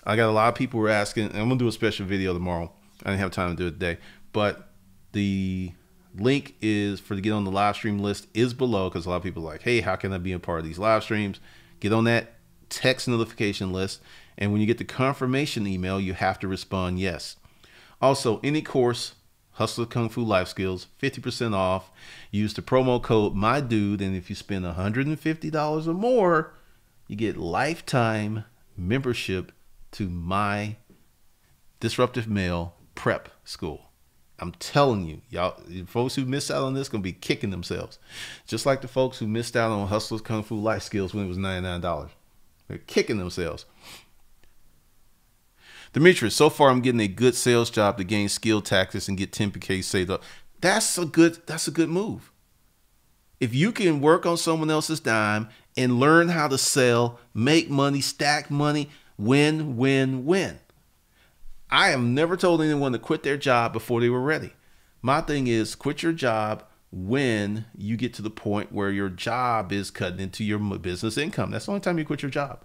I got a lot of people who are asking, and I'm going to do a special video tomorrow. I didn't have time to do it today, but the link is for to get on the live stream list is below because a lot of people are like, hey, how can I be a part of these live streams? Get on that text notification list. And when you get the confirmation email, you have to respond yes. Also, any course, Hustler Kung Fu Life Skills, 50% off. Use the promo code MyDude, and if you spend $150 or more, you get lifetime membership to my Disruptive Male Prep School. I'm telling you, y'all, folks who missed out on this gonna be kicking themselves. Just like the folks who missed out on Hustler's Kung Fu Life Skills when it was $99. They're kicking themselves. Demetrius, so far I'm getting a good sales job to gain skill tactics and get 10K saved up. That's a good move. If you can work on someone else's dime and learn how to sell, make money, stack money, win, win, win. I have never told anyone to quit their job before they were ready. My thing is quit your job when you get to the point where your job is cutting into your business income. That's the only time you quit your job.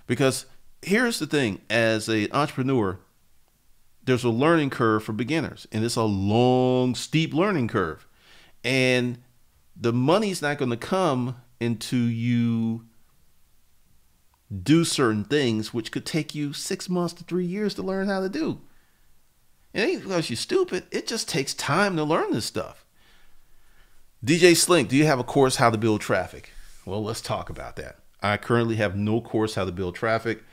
Because here's the thing, as an entrepreneur, there's a learning curve for beginners, and it's a long, steep learning curve. And the money's not going to come until you do certain things, which could take you 6 months to 3 years to learn how to do. It ain't because you're stupid. It just takes time to learn this stuff. DJ Slink, do you have a course how to build traffic? Well, let's talk about that. I currently have no course how to build traffic.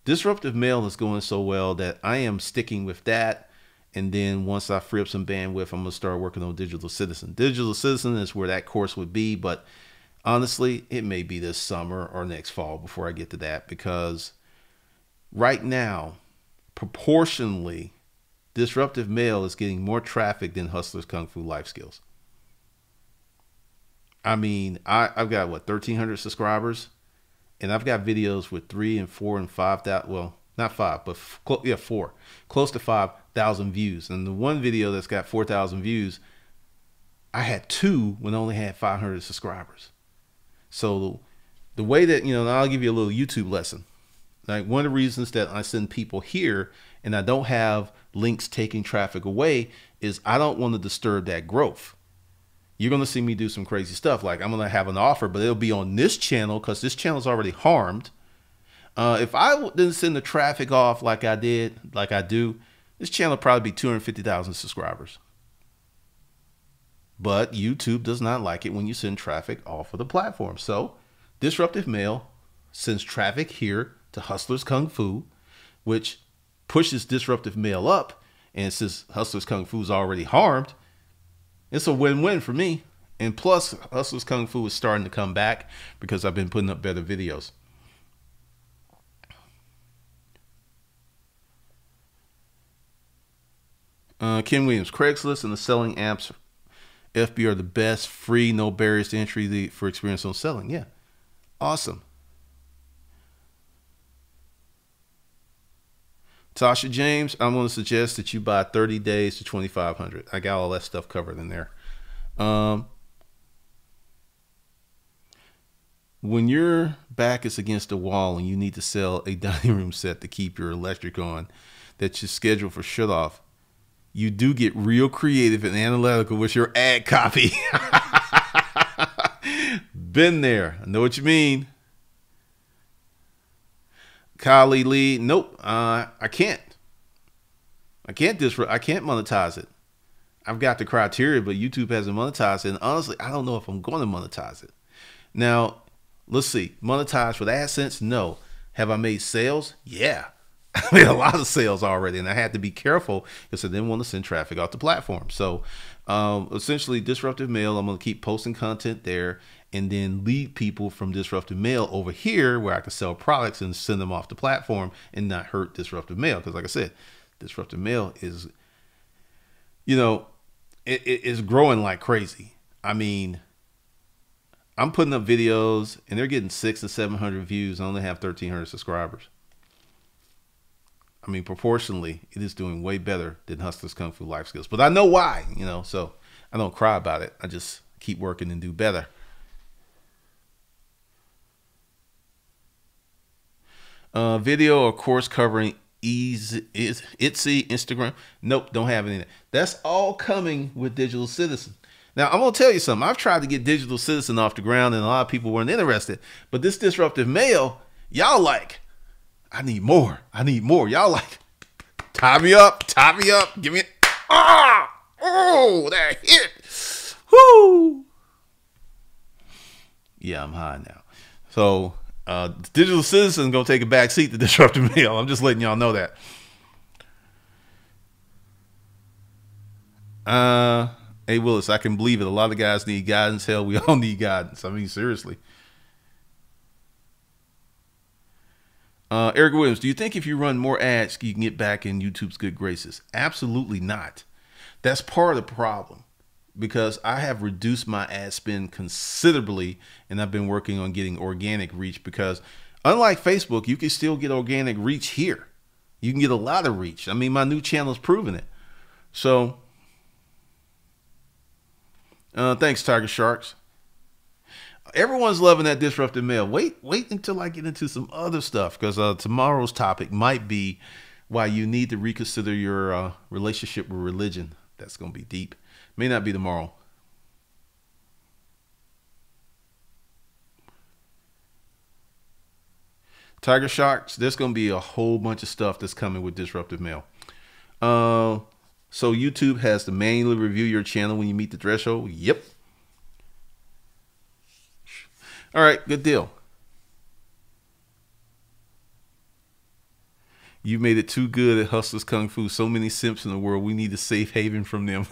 Disruptive Mail is going so well that I am sticking with that. And then once I free up some bandwidth, I'm going to start working on Digital Citizen. Digital Citizen is where that course would be, but honestly, it may be this summer or next fall before I get to that, because right now, proportionally, Disruptive Mail is getting more traffic than Hustler's Kung Fu Life Skills. I mean, I've got what, 1,300 subscribers, and I've got videos with 3 and 4 and 5,000. Well, not 5, but 4, close to 5,000 views. And the one video that's got 4,000 views, I had 2 when I only had 500 subscribers. So the way that, you know, I'll give you a little YouTube lesson. Like, one of the reasons that I send people here and I don't have links taking traffic away is I don't want to disturb that growth. You're going to see me do some crazy stuff. Like, I'm going to have an offer, but it'll be on this channel because this channel is already harmed. If I didn't send the traffic off like I do, this channel would probably be 250,000 subscribers. But YouTube does not like it when you send traffic off of the platform. So Disruptive Mail sends traffic here to Hustlers Kung Fu, which pushes Disruptive Mail up. And since Hustlers Kung Fu is already harmed, it's a win-win for me. And plus, Hustlers Kung Fu is starting to come back because I've been putting up better videos. Ken Williams, Craigslist and the selling apps FB are the best, free, no barriers to entry for experience on selling. Yeah, awesome. Tasha James, I'm going to suggest that you buy 30 days to 2,500. I got all that stuff covered in there. When your back is against the wall and you need to sell a dining room set to keep your electric on that you schedule for shut off, you do get real creative and analytical with your ad copy. Been there. I know what you mean. Kylie Lee, nope. I can't monetize it. I've got the criteria, but YouTube hasn't monetized it. And honestly, I don't know if I'm going to monetize it. Now, let's see. Monetize with AdSense? No. Have I made sales? Yeah. I made a lot of sales already, and I had to be careful because I didn't want to send traffic off the platform. So essentially, Disruptive Mail, I'm going to keep posting content there and then lead people from Disruptive Mail over here where I can sell products and send them off the platform and not hurt Disruptive Mail. Because like I said, Disruptive Mail is, you know, it is growing like crazy. I mean, I'm putting up videos and they're getting 600 to 700 views. I only have 1,300 subscribers. I mean, proportionally, it is doing way better than Hustlers Kung Fu Life Skills. But I know why, you know, so I don't cry about it. I just keep working and do better. Video or course covering Etsy, Instagram. Nope, don't have any of that. That's all coming with Digital Citizen. Now, I'm going to tell you something. I've tried to get Digital Citizen off the ground and a lot of people weren't interested. But this Disruptive Mail, y'all like, I need more. I need more. Y'all like, tie me up, give me, oh, that hit. Whoo. Yeah, I'm high now. So, Digital Citizen gonna take a back seat to Disruptive Mail. I'm just letting y'all know that. Hey, Willis, I can believe it. A lot of guys need guidance. Hell, we all need guidance. I mean, seriously. Eric Williams, do you think if you run more ads, you can get back in YouTube's good graces? Absolutely not. That's part of the problem because I have reduced my ad spend considerably and I've been working on getting organic reach because unlike Facebook, you can still get organic reach here. You can get a lot of reach. I mean, my new channel is proving it. So, thanks, Tiger Sharks. Everyone's loving that Disruptive Mail. Wait until I get into some other stuff because tomorrow's topic might be why you need to reconsider your relationship with religion. That's going to be deep. May not be tomorrow. Tiger Sharks, there's going to be a whole bunch of stuff that's coming with Disruptive Mail. So YouTube has to manually review your channel when you meet the threshold. Yep. All right, good deal. You made it too good at Hustlers Kung Fu. So many simps in the world. We need a safe haven from them.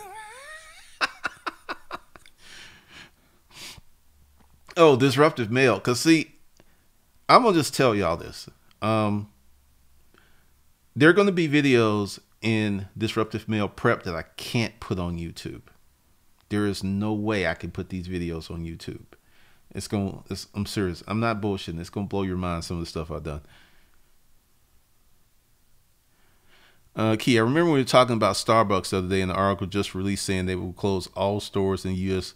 Oh, Disruptive Mail. Because, see, I'm going to just tell y'all this. There are going to be videos in Disruptive Mail prep that I can't put on YouTube. There is no way I can put these videos on YouTube. I'm serious. I'm not bullshitting. It's going to blow your mind, some of the stuff I've done. Key, I remember we were talking about Starbucks the other day, and the article just released saying they will close all stores in the U.S.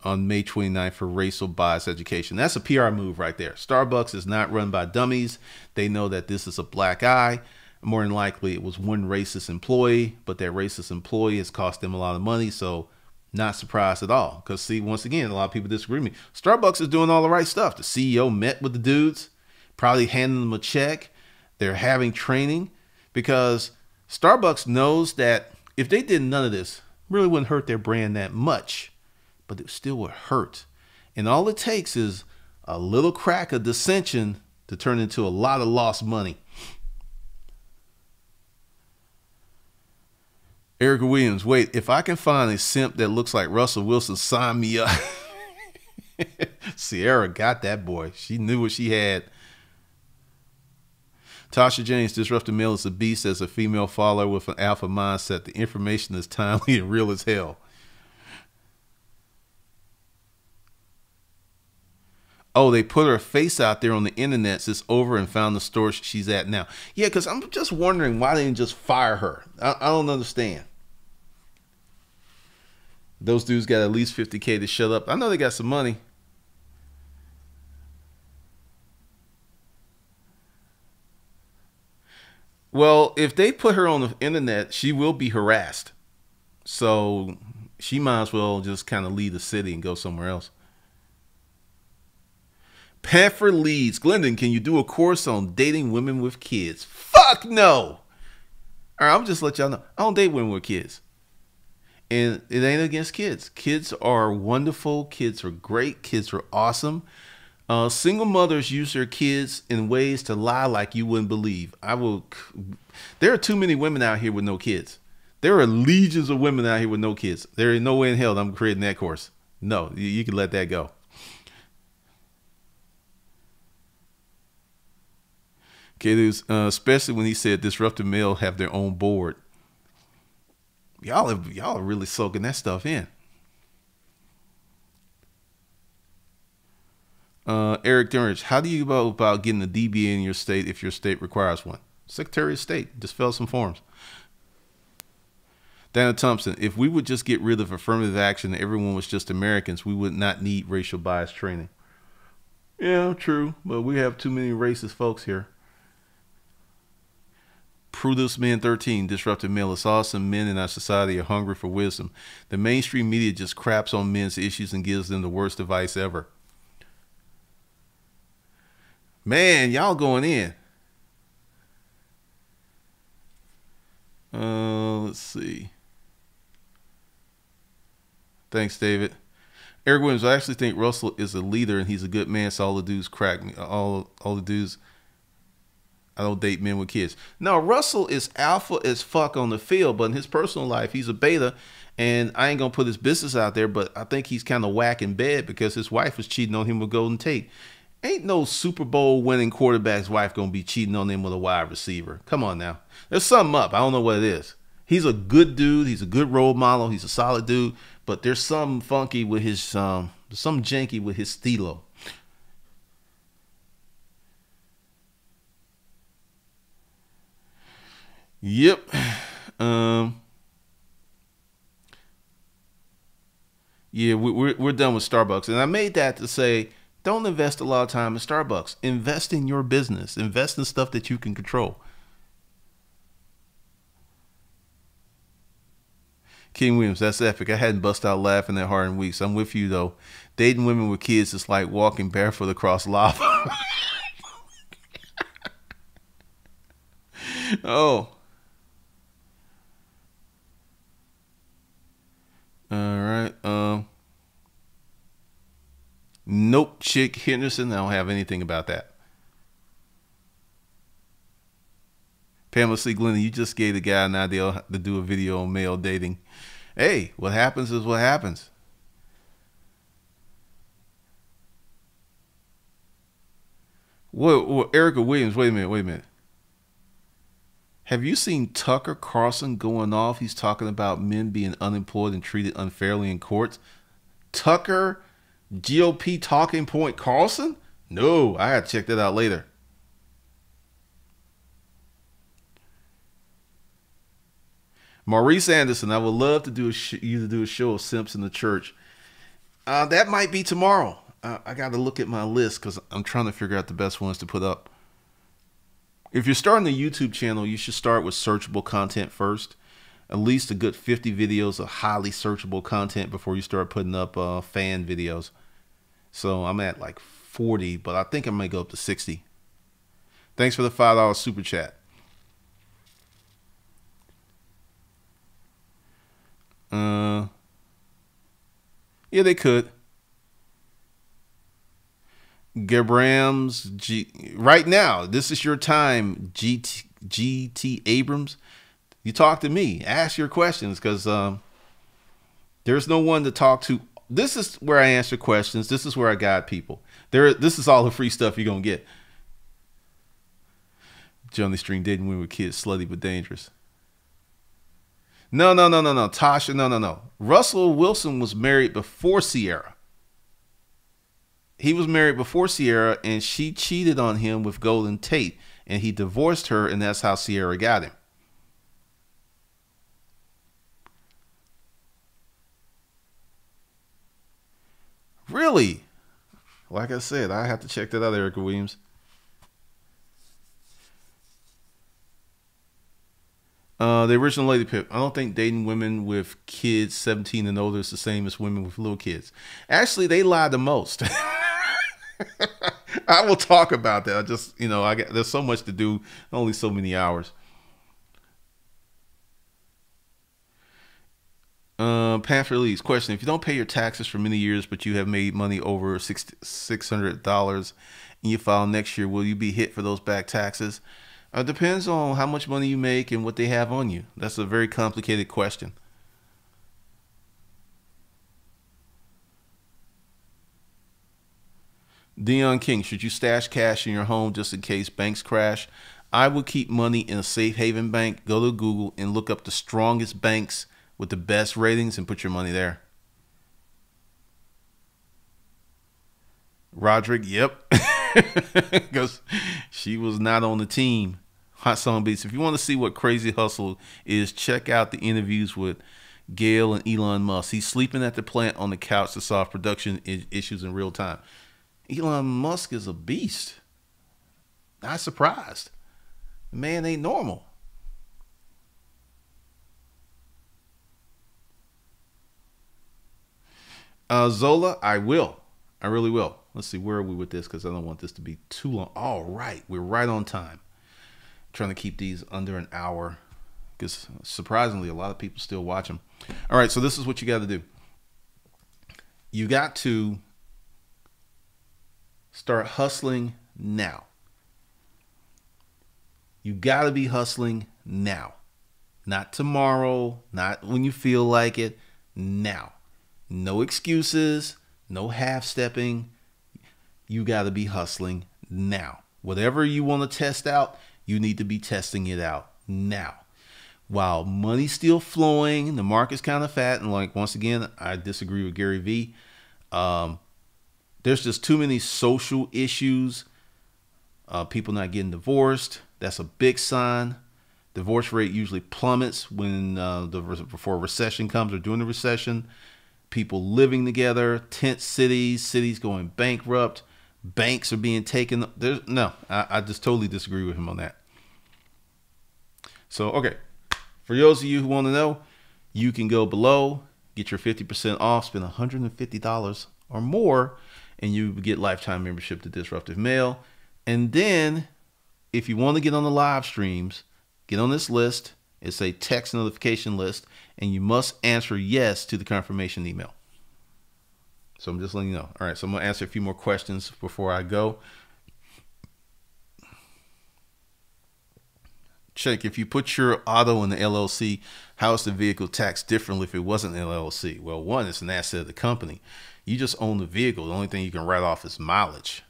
on May 29th for racial bias education. That's a PR move right there. Starbucks is not run by dummies. They know that this is a black eye. More than likely, it was one racist employee, but that racist employee has cost them a lot of money, so not surprised at all. Because, see, once again, a lot of people disagree with me. Starbucks is doing all the right stuff. The CEO met with the dudes, probably handing them a check. They're having training because Starbucks knows that if they did none of this, really wouldn't hurt their brand that much, but it still would hurt. And all it takes is a little crack of dissension to turn into a lot of lost money. Erica Williams, wait, if I can find a simp that looks like Russell Wilson, sign me up. Sierra got that boy. She knew what she had. Tasha James, disruptive male is a beast as a female follower with an alpha mindset. The information is timely and real as hell. Oh, they put her face out there on the internet. It's over and found the store she's at now. Yeah, because I'm just wondering why they didn't just fire her. I don't understand. Those dudes got at least $50K to shut up. I know they got some money. Well, if they put her on the internet, she will be harassed. So she might as well just kind of leave the city and go somewhere else. Panther Leeds. Glendon, can you do a course on dating women with kids? Fuck no. All right, I'm just let y'all know. I don't date women with kids. And it ain't against kids. Kids are wonderful. Kids are great. Kids are awesome. Single mothers use their kids in ways to lie like you wouldn't believe. There are too many women out here with no kids. There are legions of women out here with no kids. There ain't no way in hell that I'm creating that course. No, you can let that go. Okay, dudes, especially when he said disruptive male have their own board. Y'all are really soaking that stuff in. Eric Durridge, how do you go about getting a DBA in your state if your state requires one? Secretary of State, just fill some forms. Dana Thompson, if we would just get rid of affirmative action and everyone was just Americans, we would not need racial bias training. Yeah, true, but we have too many racist folks here. Prudus Men 13, disruptive male. It's awesome. Men in our society are hungry for wisdom. The mainstream media just craps on men's issues and gives them the worst advice ever. Man, y'all going in. Let's see. Thanks, David. Eric Williams, I actually think Russell is a leader and he's a good man, so all the dudes crack me. All the dudes, I don't date men with kids. No, Russell is alpha as fuck on the field, but in his personal life, he's a beta, and I ain't gonna put his business out there, but I think he's kind of whack in bed because his wife was cheating on him with Golden Tate. Ain't no Super Bowl winning quarterback's wife gonna be cheating on him with a wide receiver. Come on now. There's something up. I don't know what it is. He's a good dude. He's a good role model. He's a solid dude, but there's something funky with his, some janky with his stilo. Yep. Yeah, we're done with Starbucks. And I made that to say, don't invest a lot of time in Starbucks. Invest in your business. Invest in stuff that you can control. King Williams, that's epic. I hadn't bust out laughing that hard in weeks. I'm with you, though. Dating women with kids is like walking barefoot across lava. Oh. All right. Nope. Chick Henderson. I don't have anything about that. Pamela C. Glennon, you just gave the guy an idea to do a video on male dating. Hey, what happens is what happens. Whoa, Erica Williams, wait a minute. Have you seen Tucker Carlson going off? He's talking about men being unemployed and treated unfairly in courts. Tucker, GOP talking point Carlson? No, I gotta check that out later. Maurice Anderson, I would love to do a show of simps in the church. That might be tomorrow. I got to look at my list because I'm trying to figure out the best ones to put up. If you're starting a YouTube channel, you should start with searchable content first. At least a good 50 videos of highly searchable content before you start putting up fan videos. So I'm at like 40, but I think I may go up to 60. Thanks for the $5 super chat. Yeah, they could. Gabrams, right now, this is your time, GT Abrams. You talk to me. Ask your questions, because there's no one to talk to. This is where I answer questions. This is where I guide people. This is all the free stuff you're going to get. Johnny String didn't win with kids, slutty but dangerous. No. Tasha, no. Russell Wilson was married before Sierra. He was married before Sierra, and she cheated on him with Golden Tate, and he divorced her, and that's how Sierra got him. Really? Like I said, I have to check that out, Erica Williams. The original Lady Pip. I don't think dating women with kids 17 and older is the same as women with little kids. Actually, they lie the most. I will talk about that. I just, there's so much to do, only so many hours. Panther Lee's question: if you don't pay your taxes for many years, but you have made money over $600 and you file next year, will you be hit for those back taxes? Depends on how much money you make and what they have on you. That's a very complicated question. Dion King: should you stash cash in your home just in case banks crash? I would keep money in a safe haven bank. Go to Google and look up the strongest banks with the best ratings and put your money there. Roderick, yep. Because she was not on the team. Hot Song Beats. If you want to see what crazy hustle is, check out the interviews with Gail and Elon Musk. He's sleeping at the plant on the couch to solve production issues in real time. Elon Musk is a beast. Not surprised. The man ain't normal. Zola, I will. I really will. Let's see, where are we with this? Because I don't want this to be too long. All right, we're right on time. Trying to keep these under an hour, because surprisingly, a lot of people still watch them. All right, so this is what you got to do. You got to start hustling now. You got to be hustling now. Not tomorrow, not when you feel like it, now. No excuses, no half-stepping. You got to be hustling now. Whatever you want to test out, you need to be testing it out now. While money's still flowing, the market's kind of fat, and like, once again, I disagree with Gary Vee. There's just too many social issues. People not getting divorced. That's a big sign. Divorce rate usually plummets when before a recession comes or during the recession. People living together, tent cities, cities going bankrupt, banks are being taken. I just totally disagree with him on that. So, okay. For those of you who want to know, you can go below, get your 50% off, spend $150 or more, and you get lifetime membership to Disruptive Mail. And then, if you want to get on the live streams, get on this list. It's a text notification list, and you must answer yes to the confirmation email. So I'm just letting you know. All right, so I'm going to answer a few more questions before I go. Check, if you put your auto in the LLC, how is the vehicle taxed differently if it wasn't an LLC? Well, one, it's an asset of the company. You just own the vehicle. The only thing you can write off is mileage.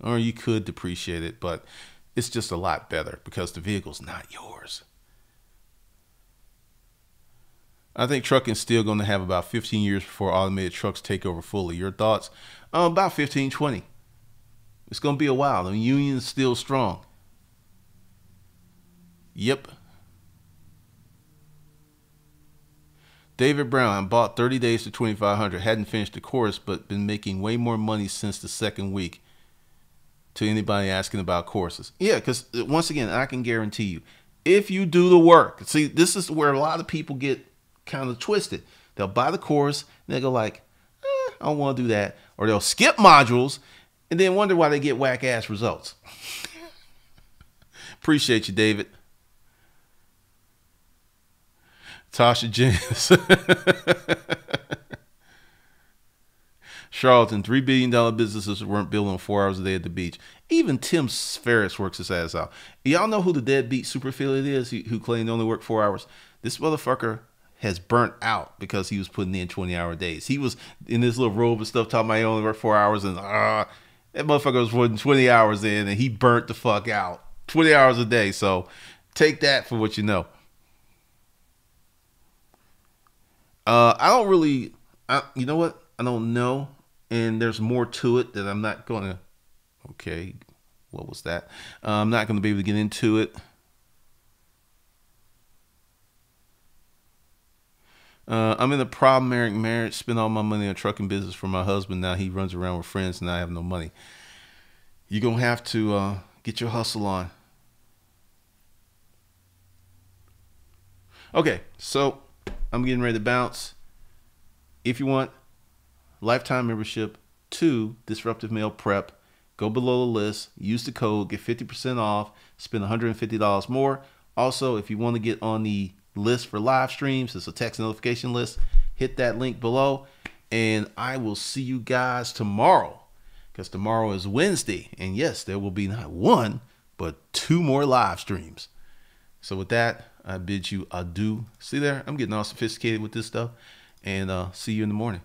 Or you could depreciate it, but it's just a lot better because the vehicle's not yours. I think trucking is still going to have about 15 years before automated trucks take over fully. Your thoughts? About 15, 20. It's going to be a while. The union is still strong. Yep. David Brown, bought 30 days to 2,500. Hadn't finished the course, but been making way more money since the second week. To anybody asking about courses. Yeah, because once again, I can guarantee you, if you do the work, see, this is where a lot of people get kind of twisted. They'll buy the course and they go like, I don't want to do that. Or they'll skip modules and then wonder why they get whack ass results. Appreciate you, David. Tasha James. Charlatan, $3 billion businesses weren't building 4 hours a day at the beach. Even Tim Ferriss works his ass out. Y'all know who the deadbeat super affiliate is who claimed to only work 4 hours? This motherfucker has burnt out because he was putting in 20-hour days. He was in this little robe and stuff talking about he only worked 4 hours, and that motherfucker was putting 20 hours in, and he burnt the fuck out. 20 hours a day. So take that for what you know. I don't really, you know what? I don't know. And there's more to it that I'm not going to, okay, what was that? I'm not going to be able to get into it. I'm in a problematic marriage, spend all my money on trucking business for my husband. Now he runs around with friends and I have no money. You're going to have to get your hustle on. Okay, so I'm getting ready to bounce. If you want lifetime membership to Disruptive Mail Prep, go below the list, use the code, get 50% off, spend $150 more. Also, if you want to get on the list for live streams, it's a text notification list, hit that link below, and I will see you guys tomorrow, because tomorrow is Wednesday, and yes, there will be not one, but 2 more live streams. So with that, I bid you adieu. See there? I'm getting all sophisticated with this stuff, and see you in the morning.